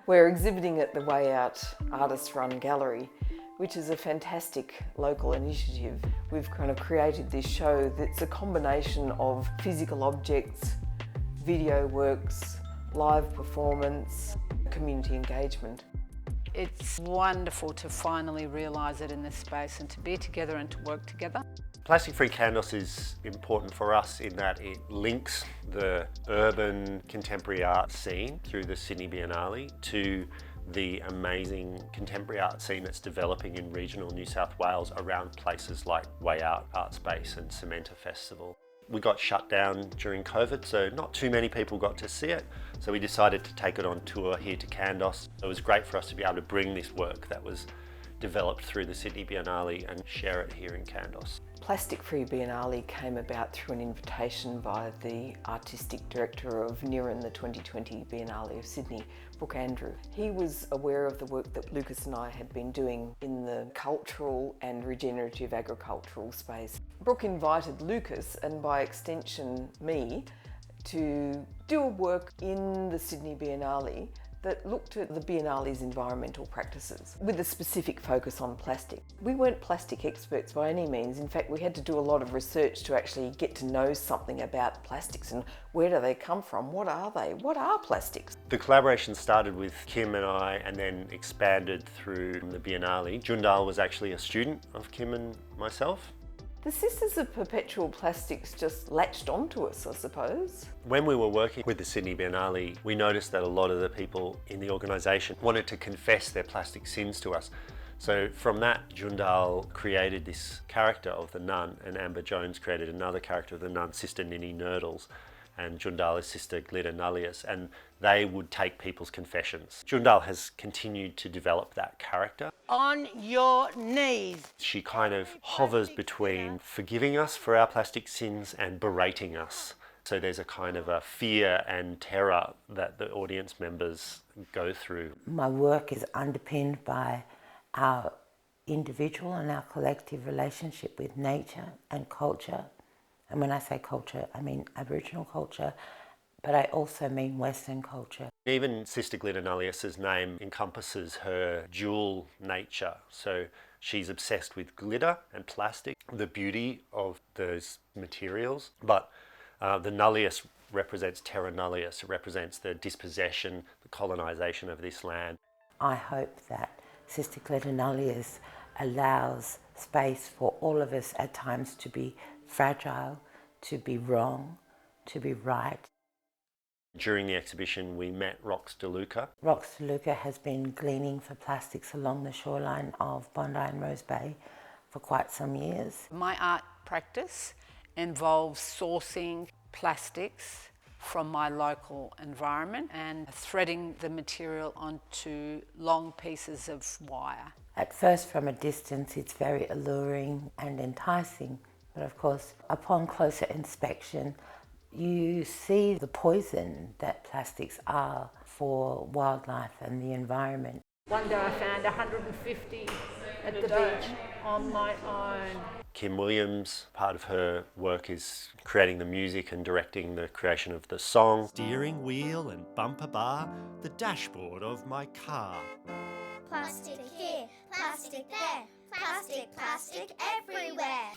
We're exhibiting at the WAYOUT Artists Run Gallery, which is a fantastic local initiative. We've kind of created this show that's a combination of physical objects, video works, live performance, community engagement. It's wonderful to finally realise it in this space and to be together and to work together. Plastic Free-Kandos is important for us in that it links the urban contemporary art scene through the Sydney Biennale to the amazing contemporary art scene that's developing in regional New South Wales around places like WAYOUT, ArtSpace and Cementa Festival. We got shut down during COVID, so not too many people got to see it. So we decided to take it on tour here to Kandos. It was great for us to be able to bring this work that was developed through the Sydney Biennale and share it here in Kandos. Plastic Free Biennale came about through an invitation by the artistic director of NIRIN, the 2020 Biennale of Sydney, Brooke Andrew. He was aware of the work that Lucas and I had been doing in the cultural and regenerative agricultural space. Brooke invited Lucas, and by extension me, to do a work in the Sydney Biennale that looked at the Biennale's environmental practices with a specific focus on plastic. We weren't plastic experts by any means. In fact, we had to do a lot of research to actually get to know something about plastics and where do they come from, what are they, what are plastics? The collaboration started with Kim and I and then expanded through the Biennale. Jundal was actually a student of Kim and myself. The Sisters of Perpetual Plastics just latched onto us, I suppose. When we were working with the Sydney Biennale, we noticed that a lot of the people in the organisation wanted to confess their plastic sins to us. So from that, Jundal created this character of the nun, and Amber Jones created another character of the nun, Sister Ninny Nurdles, and Jundal is Sister GlitterNullius, and they would take people's confessions. Jundal has continued to develop that character. On your knees. She kind of hovers between forgiving us for our plastic sins and berating us. So there's a kind of a fear and terror that the audience members go through. My work is underpinned by our individual and our collective relationship with nature and culture. And when I say culture, I mean Aboriginal culture, but I also mean Western culture. Even Sister GlitterNullius's name encompasses her dual nature. So she's obsessed with glitter and plastic, the beauty of those materials, but the nullius represents terra nullius. It represents the dispossession, the colonisation of this land. I hope that Sister GlitterNullius allows space for all of us at times to be fragile, to be wrong, to be right. During the exhibition, we met Rox DeLuca. Rox DeLuca has been gleaning for plastics along the shoreline of Bondi and Rose Bay for quite some years. My art practice involves sourcing plastics from my local environment and threading the material onto long pieces of wire. At first, from a distance, it's very alluring and enticing. But of course, upon closer inspection, you see the poison that plastics are for wildlife and the environment. One day I found 150 at the beach on my own. Kim Williams, part of her work is creating the music and directing the creation of the song. Steering wheel and bumper bar, the dashboard of my car. Plastic here, plastic there, plastic everywhere.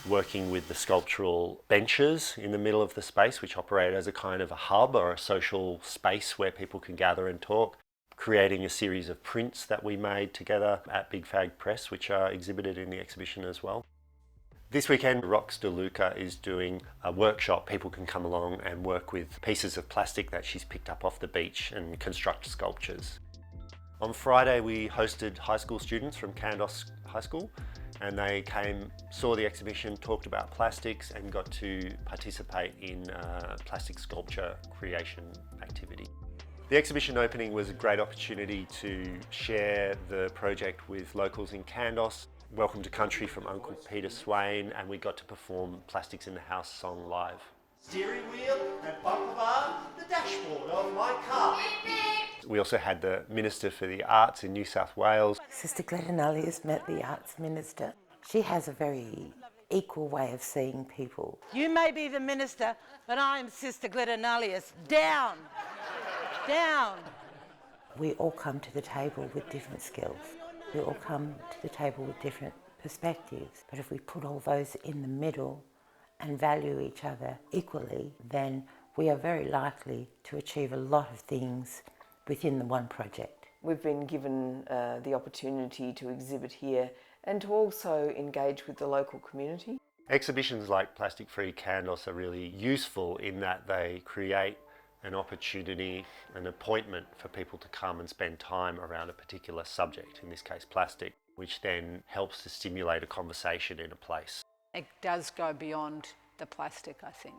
Working with the sculptural benches in the middle of the space, which operate as a kind of a hub or a social space where people can gather and talk. Creating a series of prints that we made together at Big Fag Press, which are exhibited in the exhibition as well. This weekend, Rox DeLuca is doing a workshop. People can come along and work with pieces of plastic that she's picked up off the beach and construct sculptures. On Friday, we hosted high school students from Kandos High School, and they came, saw the exhibition, talked about plastics and got to participate in a plastic sculpture creation activity. The exhibition opening was a great opportunity to share the project with locals in Kandos. Welcome to Country from Uncle Peter Swain, and we got to perform Plastics in the House song live. Steering wheel and bumper bar, the dashboard of my car. We also had the Minister for the Arts in New South Wales. Sister GlitterNullius met the Arts Minister. She has a very equal way of seeing people. You may be the minister, but I'm Sister GlitterNullius. Down! Down! We all come to the table with different skills. We all come to the table with different perspectives. But if we put all those in the middle and value each other equally, then we are very likely to achieve a lot of things within the one project. We've been given the opportunity to exhibit here and to also engage with the local community. Exhibitions like Plastic Free-Kandos are really useful in that they create an opportunity, an appointment for people to come and spend time around a particular subject, in this case plastic, which then helps to stimulate a conversation in a place. It does go beyond the plastic, I think.